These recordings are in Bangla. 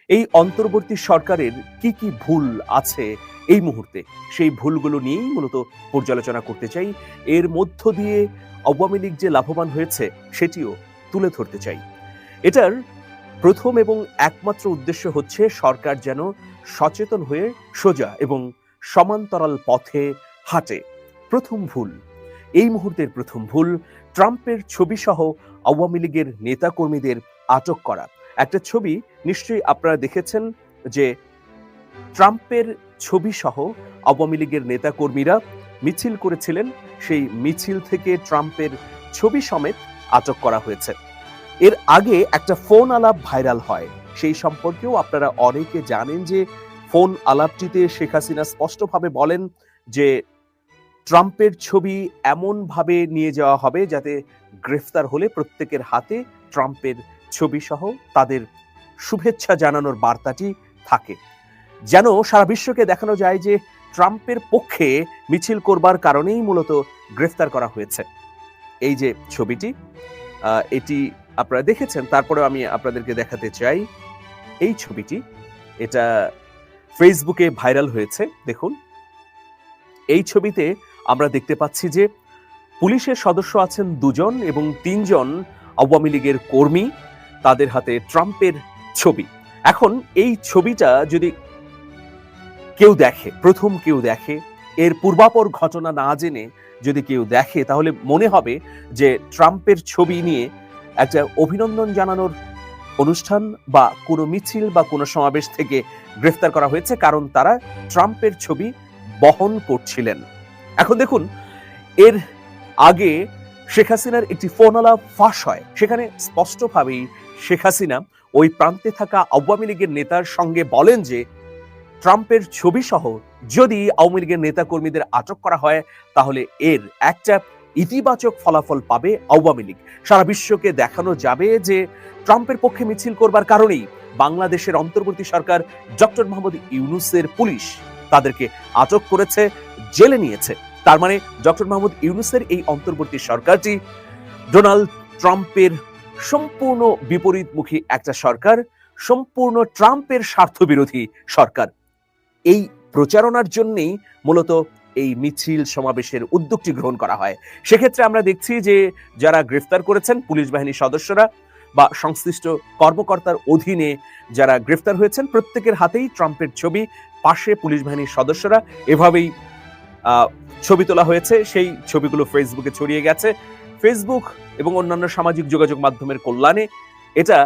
এই অন্তর্বর্তী সরকারের কি কি ভুল আছে এই মুহূর্তে, সেই ভুলগুলো নিয়েই মূলত পর্যালোচনা করতে চাই। এর মধ্য দিয়ে আওয়ামী লীগ যে লাভবান হয়েছে সেটিও তুলে ধরতে চাই। এটার প্রথম এবং একমাত্র উদ্দেশ্য হচ্ছে সরকার যেন সচেতন হয়ে সোজা এবং সমান্তরাল পথে হাঁটে। প্রথম ভুল, এই মুহূর্তের প্রথম ভুল, ট্রাম্পের ছবি সহ আওয়ামী লীগের নেতাকর্মীদের আটক করা। একটা ছবি নিশ্চয়ই আপনারা দেখেছেন যে ট্রাম্পের ছবি সহ আওয়ামী লীগের নেতাকর্মীরা মিছিল করেছিলেন, সেই মিছিল থেকে ট্রাম্পের ছবি সমেত আটক করা হয়েছে। এর আগে একটা ফোন আলাপ ভাইরাল হয়, সেই সম্পর্কেও আপনারা অনেকে জানেন যে ফোন আলাপটিতে শেখ হাসিনা স্পষ্টভাবে বলেন যে ট্রাম্পের ছবি এমন ভাবে নিয়ে যাওয়া হবে যাতে গ্রেফতার হলে প্রত্যেকের হাতে ট্রাম্পের ছবি সহ তাদের শুভেচ্ছা জানানোর বার্তাটি থাকে, যেন সারা বিশ্বকে দেখানো যায় যে ট্রাম্পের পক্ষে মিছিল করবার কারণেই মূলত গ্রেফতার করা হয়েছে। এই যে ছবিটি, এটি আপনারা দেখেছেন, তারপরেও আমি আপনাদেরকে দেখাতে চাই এই ছবিটি। এটা ফেসবুকে ভাইরাল হয়েছে। দেখুন, এই ছবিতে আমরা দেখতে পাচ্ছি যে পুলিশের সদস্য আছেন 2 জন এবং 3 জন আওয়ামী লীগের কর্মী, তাদের হাতে ট্রাম্পের ছবি। এখন এই ছবিটা যদি কেউ দেখে, প্রথম কেউ দেখে, এর পূর্বাপর ঘটনা না জেনে যদি কেউ দেখে, তাহলে মনে হবে যে ট্রাম্পের ছবি নিয়ে একটা অভিনন্দন জানানোর অনুষ্ঠান বা কোনো মিছিল বা কোনো সমাবেশ থেকে গ্রেফতার করা হয়েছে, কারণ তারা ট্রাম্পের ছবি বহন করছিলেন। এখন দেখুন, এর আগে শেখ হাসিনার একটি ফোন আলাপ ফাঁস হয়, সেখানে স্পষ্টভাবেই শেখ হাসিনা ওই প্রান্তে থাকা আওয়ামী লীগের নেতার সঙ্গে বলেন যে ট্রাম্পের ছবি সহ যদি আওয়ামী লীগের নেতা কর্মীদের আটক করা হয় তাহলে এর একটা ইতিবাচক ফলাফল পাবে আওয়ামী লীগ। সারা বিশ্বকে দেখানো যাবে যে ট্রাম্পের পক্ষে মিছিল করবার কারণেই বাংলাদেশের অন্তর্বর্তী সরকার ডক্টর মোহাম্মদ ইউনূসের পুলিশ তাদেরকে আটক করেছে, জেলে নিয়েছে। তার মানে ডক্টর মোহাম্মদ ইউনূসের এই অন্তর্বর্তী সরকারটি ডোনাল্ড ট্রাম্পের সম্পূর্ণ বিপরীতমুখী একটা সরকার, সম্পূর্ণ ট্রাম্পের স্বার্থবিরোধী সরকার। এই প্রচারণার জন্যই মূলত এই মিছিল সমাবেশের উদ্যোগটি গ্রহণ করা হয়। সেক্ষেত্রে আমরা দেখছি যে যারা গ্রেফতার করেছেন পুলিশ বাহিনীর সদস্যরা বা সংশ্লিষ্ট কর্মকর্তার অধীনে যারা গ্রেফতার হয়েছেন, প্রত্যেকের হাতেই ট্রাম্পের ছবি, পাশে পুলিশ বাহিনীর সদস্যরা। এভাবেই ছবি তোলা হয়েছে, সেই ছবিগুলো ফেসবুকে ছড়িয়ে গেছে। ফেসবুক এবং অন্যান্য সামাজিক যোগাযোগ মাধ্যমের কল্যাণে এটা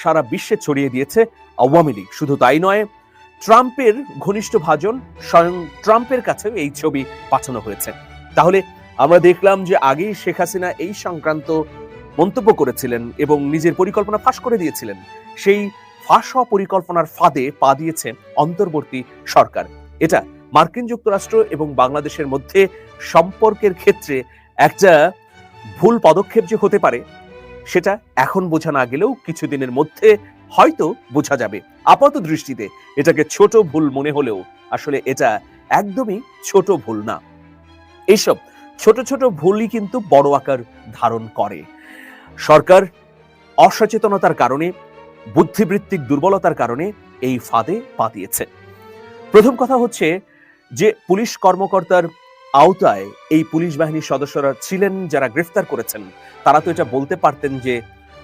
সারা বিশ্বে ছড়িয়ে দিয়েছে আওয়ামী লীগ। শুধু তাই নয়, ট্রাম্পের ঘনিষ্ঠ ভাজন স্বয়ং ট্রাম্পের কাছেও এই ছবি পাঠানো হয়েছে। তাহলে আমরা দেখলাম যে আগেই শেখ হাসিনা এই সংক্রান্ত মন্তব্য করেছিলেন এবং নিজের পরিকল্পনা ফাঁস করে দিয়েছিলেন। সেই ফাঁস হওয়া পরিকল্পনার ফাঁদে পা দিয়েছে অন্তর্বর্তী সরকার। এটা মার্কিন যুক্তরাষ্ট্র এবং বাংলাদেশের মধ্যে সম্পর্কের ক্ষেত্রে একটা ভুল পদক্ষেপ যে হতে পারে সেটা এখন বোঝা না গেলেও কিছুদিনের মধ্যে হয়তো বোঝা যাবে। আপাত দৃষ্টিতে এটাকে ছোট ভুল মনে হলেও আসলে এটা একদমই ছোট ভুল না। এইসব ছোট ছোট ভুলই কিন্তু বড় আকার ধারণ করে। সরকার অসচেতনতার কারণে, বুদ্ধিবৃত্তিক দুর্বলতার কারণে এই ফাঁদে পা দিয়েছে। প্রথম কথা হচ্ছে যে পুলিশ কর্মকর্তার আওতায় এই পুলিশ বাহিনীর সদস্যরা ছিলেন যারা গ্রেফতার করেছেন, তারা তো এটা বলতে পারতেন যে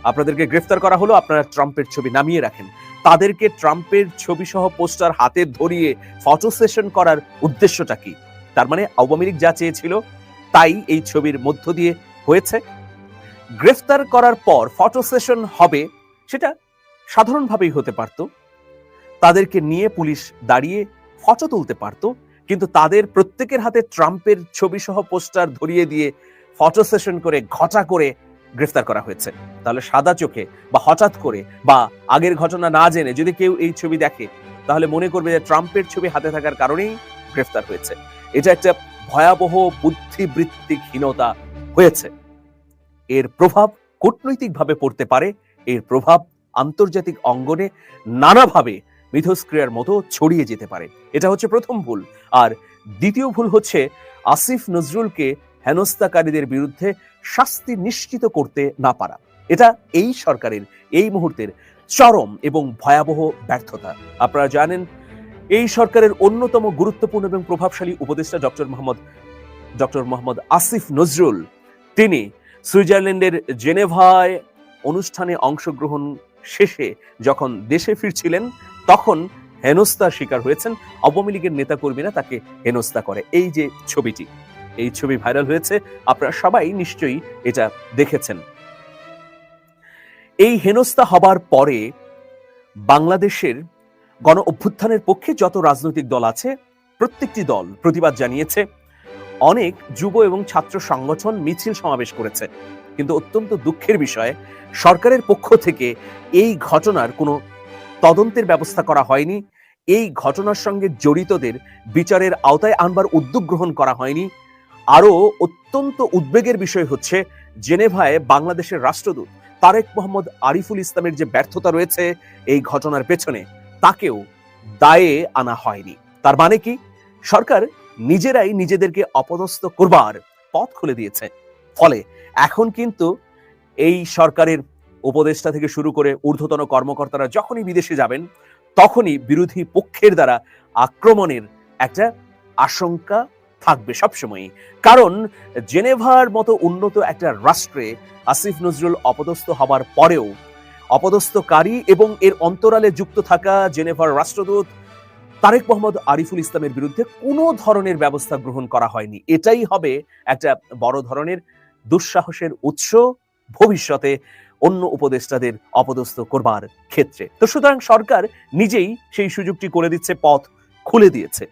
আপনাদেরকে গ্রেফতার করা হলো, আপনারা ট্রাম্পের ছবি নামিয়ে রাখেন। তাদেরকে ট্রাম্পের ছবি সহ পোস্টার হাতে ধরিয়ে ফটো সেশন করার উদ্দেশ্যটা কি? তার মানে আওয়ামী লীগ যা চেয়েছিল তাই এই ছবির মধ্য দিয়ে হয়েছে। গ্রেফতার করার পর ফটো সেশন হবে, সেটা সাধারণভাবেই হতে পারত, তাদেরকে নিয়ে পুলিশ দাঁড়িয়ে ফটো তুলতে পারত, কিন্তু তাদের প্রত্যেকের হাতে ট্রাম্পের ছবি সহ পোস্টার ধরিয়ে দিয়ে ফটো সেশন করে ঘটা করে গ্রেফতার করা হয়েছে। তাহলে সাদা চোখে বা হঠাৎ করে বা আগের ঘটনা না জেনে যদি কেউ এই ছবি দেখে তাহলে মনে করবে যে ট্রাম্পের ছবি হাতে থাকার কারণেই গ্রেফতার হয়েছে। এটা একটা ভয়াবহ বুদ্ধিবৃত্তিকহীনতা হয়েছে। এর প্রভাব কূটনৈতিকভাবে পড়তে পারে, এর প্রভাব আন্তর্জাতিক অঙ্গনে নানাভাবে মিথস্ক্রিয়ার মতো ছড়িয়ে যেতে পারে। এটা হচ্ছে প্রথম ভুল। আর দ্বিতীয় ভুল হচ্ছে আসিফ নজরুলকে হেনস্থাকারীদের বিরুদ্ধে শাস্তি নিশ্চিত করতে না পারা। এটা এই সরকারের এই মুহূর্তের চরম এবং ভয়াবহ ব্যর্থতা। আপনারা জানেন এই সরকারের অন্যতম গুরুত্বপূর্ণ এবং প্রভাবশালী উপদেষ্টা ডক্টর মোহাম্মদ আসিফ নজরুল, তিনি সুইজারল্যান্ডের জেনেভায় অনুষ্ঠানে অংশগ্রহণ শেষে যখন দেশে ফিরছিলেন তখন হেনস্থার শিকার হয়েছেন। আওয়ামী লীগের নেতাকর্মীরা তাকে হেনস্থা করে। এই যে ছবিটি, এই ছবি ভাইরাল হয়েছে, আপনারা সবাই নিশ্চয়ই এটা দেখেছেন। এই হেনস্থা হবার পরে বাংলাদেশের গণ অভ্যুত্থানের পক্ষে যত রাজনৈতিক দল আছে প্রত্যেকটি দল প্রতিবাদ জানিয়েছে। অনেক যুব এবং ছাত্র সংগঠন মিছিল সমাবেশ করেছে। কিন্তু অত্যন্ত দুঃখের বিষয়, সরকারের পক্ষ থেকে এই ঘটনার কোনো তদন্তের ব্যবস্থা করা হয়নি। এই ঘটনার সঙ্গে জড়িতদের বিচারের আওতায় আনবার উদ্যোগ গ্রহণ করা হয়নি। আরো অত্যন্ত উদ্বেগের বিষয় হচ্ছে, জেনেভায় বাংলাদেশের রাষ্ট্রদূত তারেক মোহাম্মদ আরিফুল ইসলামের যে ব্যর্থতা রয়েছে এই ঘটনার পেছনে, তাকেও দায়ে আনা হয়নি। তার মানে কি, সরকার নিজেরাই নিজেদেরকে অপদস্থ করবার পথ খুলে দিয়েছে। ফলে এখন কিন্তু এই সরকারের উপদেষ্টা থেকে শুরু করে ঊর্ধ্বতন কর্মকর্তারা যখনই বিদেশে যাবেন তখনই বিরোধী পক্ষের দ্বারা আক্রমণের একটা আশঙ্কা থাকবে সবসময়ই। কারণ জেনেভার মতো উন্নত একটা রাষ্ট্রে আসিফ নজরুল অপদস্থ হবার পরেও অপদস্থকারী এবং এর অন্তরালে যুক্ত থাকা জেনেভার রাষ্ট্রদূত তারেক মোহাম্মদ আরিফুল ইসলামের বিরুদ্ধে কোনো ধরনের ব্যবস্থা গ্রহণ করা হয়নি। এটাই হবে একটা বড় ধরনের দুঃসাহসের উৎস ভবিষ্যতে অন্য উপদেষ্টাদের অপদস্থ করবার ক্ষেত্রে। তো সুতরাং সরকার নিজেই সেই সুযোগটি করে দিচ্ছে, পথ খুলে দিয়েছে।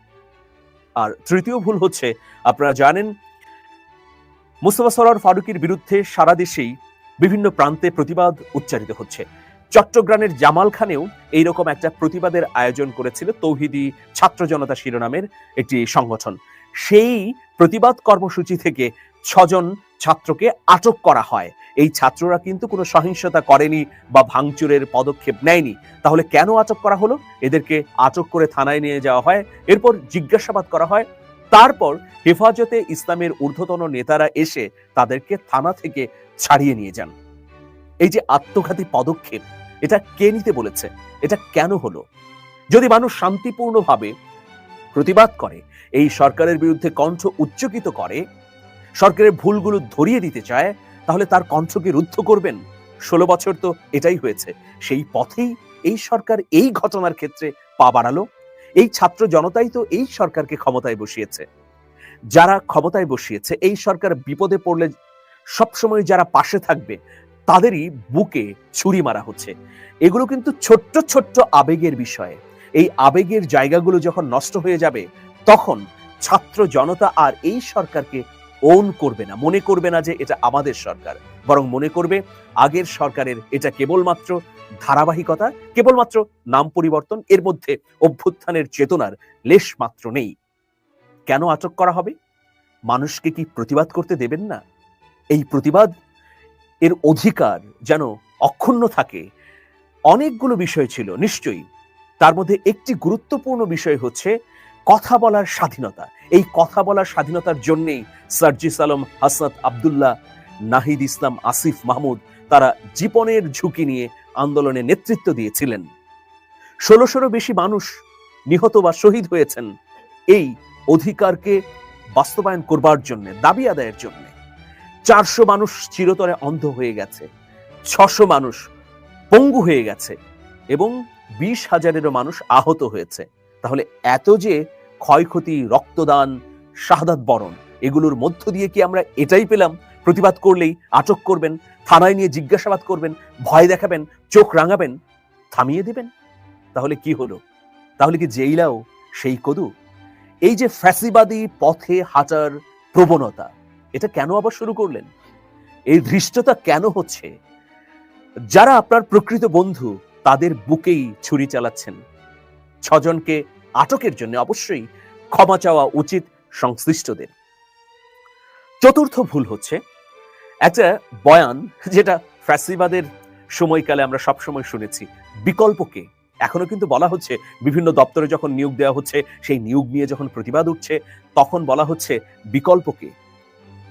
আর তৃতীয় ভুল হচ্ছে, আপনারা জানেন মুস্তফা সরোয়ার ফারুকীর বিরুদ্ধে সারা দেশেই বিভিন্ন প্রান্তে প্রতিবাদ উচ্চারিত হচ্ছে। চট্টগ্রামের জামালখানেও এইরকম একটা প্রতিবাদের আয়োজন করেছিল তৌহিদি ছাত্র জনতা শিরোনামের একটি সংগঠন। সেই প্রতিবাদ কর্মসূচি থেকে 6 জন ছাত্রকে আটক করা হয়। এই ছাত্ররা কিন্তু কোনো সহিংসতা করেনি বা ভাঙচুরের পদক্ষেপ নেয়নি। তাহলে কেন আটক করা হলো? এদেরকে আটক করে থানায় নিয়ে যাওয়া হয়, এরপর জিজ্ঞাসাবাদ করা হয়, তারপর হেফাজতে ইসলামের ঊর্ধ্বতন নেতারা এসে তাদেরকে থানা থেকে ছাড়িয়ে নিয়ে যান। এই যে আত্মঘাতী পদক্ষেপ, এটা কে নিতে বলেছে? এটা কেন হলো? যদি মানুষ শান্তিপূর্ণভাবে প্রতিবাদ করে, এই সরকারের বিরুদ্ধে কণ্ঠ উচ্চকিত করে, সরকারের ভুলগুলো ধরিয়ে দিতে চায়, তাহলে তার কণ্ঠকে রুদ্ধ করবেন? 16 বছর তো এটাই হয়েছে। সেই পথেই এই সরকার এই ঘটনার ক্ষেত্রে পা বাড়ালো। এই ছাত্র জনতাই তো এই সরকারকে ক্ষমতায় বসিয়েছে। যারা ক্ষমতায় বসিয়েছে, এই সরকার বিপদে পড়লে সবসময় যারা পাশে থাকবে তাদেরই বুকে ছুরি মারা হচ্ছে। এগুলো কিন্তু ছোট্ট ছোট্ট আবেগের বিষয়। এই আবেগের জায়গাগুলো যখন নষ্ট হয়ে যাবে, তখন ছাত্র জনতা আর এই সরকারকে ওন করবে না, মনে করবে না যে এটা আমাদের সরকার, বরং মনে করবে আগের সরকারের এটা কেবলমাত্র ধারাবাহিকতা, কেবলমাত্র নাম পরিবর্তন, এর মধ্যে অভ্যুত্থানের চেতনার লেশ মাত্র নেই। কেন আটক করা হবে? মানুষকে কি প্রতিবাদ করতে দেবেন না? এই প্রতিবাদ এর অধিকার যেন অক্ষুণ্ণ থাকে। অনেকগুলো বিষয় ছিল নিশ্চয়ই, তার মধ্যে একটি গুরুত্বপূর্ণ বিষয় হচ্ছে কথা বলার স্বাধীনতা। এই কথা বলার স্বাধীনতার জন্যেই সার্জিস আলম, হাসনাত আব্দুল্লাহ, নাহিদ ইসলাম, আসিফ মাহমুদ তারা জীবনের ঝুঁকি নিয়ে আন্দোলনে নেতৃত্ব দিয়েছিলেন। 1600 বেশি মানুষ নিহত বা শহীদ হয়েছেন এই অধিকারকে বাস্তবায়ন করবার জন্য, দাবি আদায়ের জন্য। 400 মানুষ চিরতরে অন্ধ হয়ে গেছে, 600 মানুষ পঙ্গু হয়ে গেছে এবং 20,000-এরও মানুষ আহত হয়েছে। তাহলে এত যে ক্ষয়ক্ষতি, রক্তদান, শাহাদাত বরণ, এগুলোর মধ্য দিয়ে কি আমরা এটাই পেলাম? প্রতিবাদ করলেই আটক করবেন, থানায় নিয়ে জিজ্ঞাসাবাদ করবেন, ভয় দেখাবেন, চোখ রাঙাবেন, থামিয়ে দিবেন? তাহলে কি হলো? তাহলে কি জেইলাও সেই কদু? এই যে ফ্যাসিবাদী পথে হাঁটার প্রবণতা, এটা কেন আবার শুরু করলেন? এই ধৃষ্টতা কেন হচ্ছে? যারা আপনার প্রকৃত বন্ধু তাদের বুকেই ছুরি চালাচ্ছেন। 6 জনকে আটকের জন্য অবশ্যই ক্ষমা চাওয়া উচিত সংশ্লিষ্টদের। চতুর্থ ভুল হচ্ছে একটা বয়ান, যেটা ফ্যাসিবাদের সময়কালে আমরা সবসময় শুনেছি, বিকল্পকে। এখনো কিন্তু বলা হচ্ছে, বিভিন্ন দপ্তরে যখন নিয়োগ দেওয়া হচ্ছে, সেই নিয়োগ নিয়ে যখন প্রতিবাদ উঠছে, তখন বলা হচ্ছে বিকল্পকে।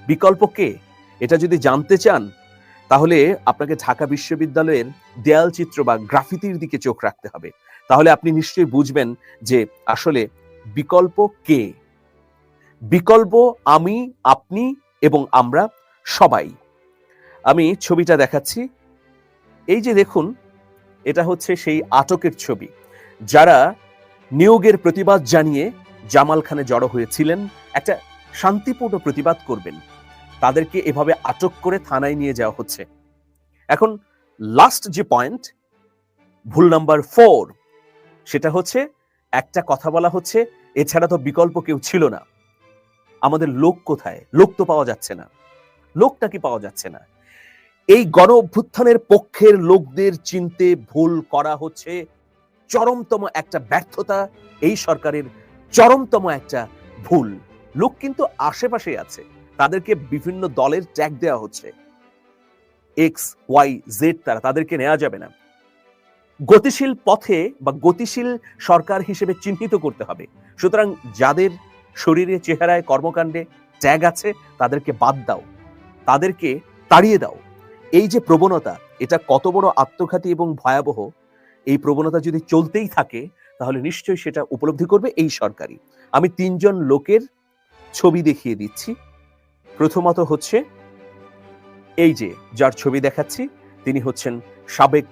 বিকল্পকে এটা যদি জানতে চান, তাহলে আপনাকে ঢাকা বিশ্ববিদ্যালয়ের দেয়াল চিত্র বা গ্রাফিতির দিকে চোখ রাখতে হবে। তাহলে আপনি নিশ্চয়ই বুঝবেন যে আসলে বিকল্প কে? বিকল্প আমি, আপনি এবং আমরা সবাই। আমি ছবিটা দেখাচ্ছি। এই যে দেখুন, এটা হচ্ছে সেই আটকের ছবি। যারা নিয়োগের প্রতিবাদ জানিয়ে জামালখানে জড়ো হয়েছিলেন, একটা শান্তিপূর্ণ প্রতিবাদ করবেন, তাদেরকে এভাবে আটক করে থানায় নিয়ে যাওয়া হচ্ছে। এখন লাস্ট যে পয়েন্ট, ভুল নাম্বার 4, সেটা হচ্ছে একটা কথা বলা হচ্ছে এছাড়া তো বিকল্প কেউ ছিল না। আমাদের লোক কোথায়? লোক তো পাওয়া যাচ্ছে না। লোকটা কি পাওয়া যাচ্ছে না? এই গণ অভ্যুত্থানের পক্ষের লোকদের চিনতে ভুল করা হচ্ছে চরমতম একটা ব্যর্থতা, এই সরকারের চরমতম একটা ভুল। লোক কিন্তু আশেপাশে আছে, তাদেরকে বিভিন্ন দলের ট্যাগ দেওয়া হচ্ছে, এক্স ওয়াই জেড, তাদেরকে নেওয়া যাবে না। গতিশীল পথে বা গতিশীল সরকার হিসেবে চিহ্নিত করতে হবে। সুতরাং যাদের শরীরে, চেহারায়, কর্মকাণ্ডে ট্যাগ আছে তাদেরকে বাদ দাও, তাদেরকে তাড়িয়ে দাও। এই যে প্রবণতা, এটা কত বড় আত্মঘাতী এবং ভয়াবহ, এই প্রবণতা যদি চলতেই থাকে তাহলে নিশ্চয়ই সেটা উপলব্ধি করবে এই সরকারই। আমি 3 জন লোকের ছবি দেখিয়ে দিচ্ছি। প্রথমত হচ্ছে এই যে যার ছবি দেখাচ্ছি, তিনি হচ্ছেন সাবেক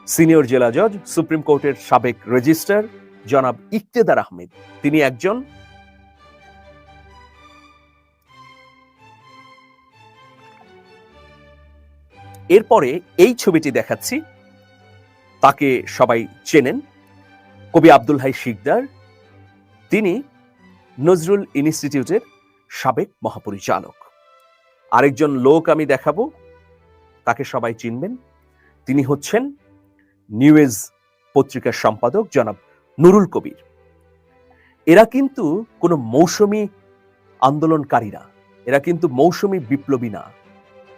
সিনিয়র জেলা জজ, সুপ্রিম কোর্টের সাবেক রেজিস্ট্রার জনাব ইকতেদার আহমেদ। তিনি একজন এরপরে এই ছবিটি দেখাচ্ছি, তাকে সবাই চেনেন, কবি আব্দুল হাই শিকদার। তিনি নজরুল ইনস্টিটিউটের সাবেক মহাপরিচালক। আরেকজন লোক আমি দেখাবো, তাকে সবাই চিনবেন, তিনি হচ্ছেন নিউ এজ পত্রিকার সম্পাদক জনাব নুরুল কবির। এরা কিন্তু কোনো মৌসুমী আন্দোলনকারী না, এরা কিন্তু মৌসুমী বিপ্লবী না।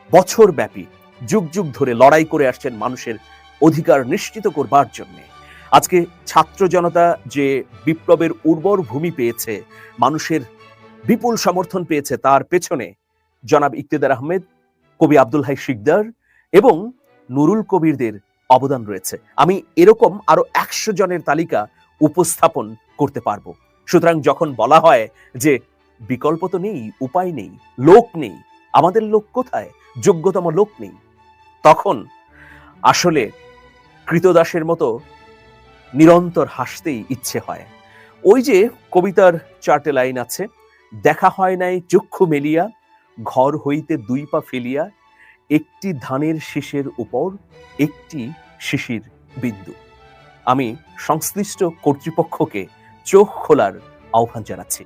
বছর ব্যাপী, যুগ যুগ ধরে লড়াই করে আসছেন মানুষের অধিকার নিশ্চিত করবার জন্য। আজকে ছাত্র জনতা যে বিপ্লবের উর্বর ভূমি পেয়েছে, মানুষের বিপুল সমর্থন পেয়েছে, তার পেছনে জনাব ইকতেদার আহমেদ, কবি আব্দুল হাই শিকদার এবং নুরুল কবিরদের অবদান রয়েছে। আমি এরকম আরো 100 জনের তালিকা উপস্থাপন করতে পারবো। সুতরাং যখন বলা হয় যে বিকল্প তো নেই, উপায় নেই, লোক নেই, আমাদের লোক কোথায়, যোগ্যতম লোক নেই, তখন আসলে কৃতদাসের মতো নিরন্তর হাসতেই ইচ্ছে হয়। ওই যে কবিতার 4টে লাইন আছে, দেখা হয় নাই চক্ষু মেলিয়া, ঘর হইতে 2 পা ফেলিয়া, একটি ধানের শীষের উপর একটি শিশির বিন্দু। আমি সংশ্লিষ্ট কর্তৃপক্ষকে চোখ খোলার আহ্বান জানাচ্ছি।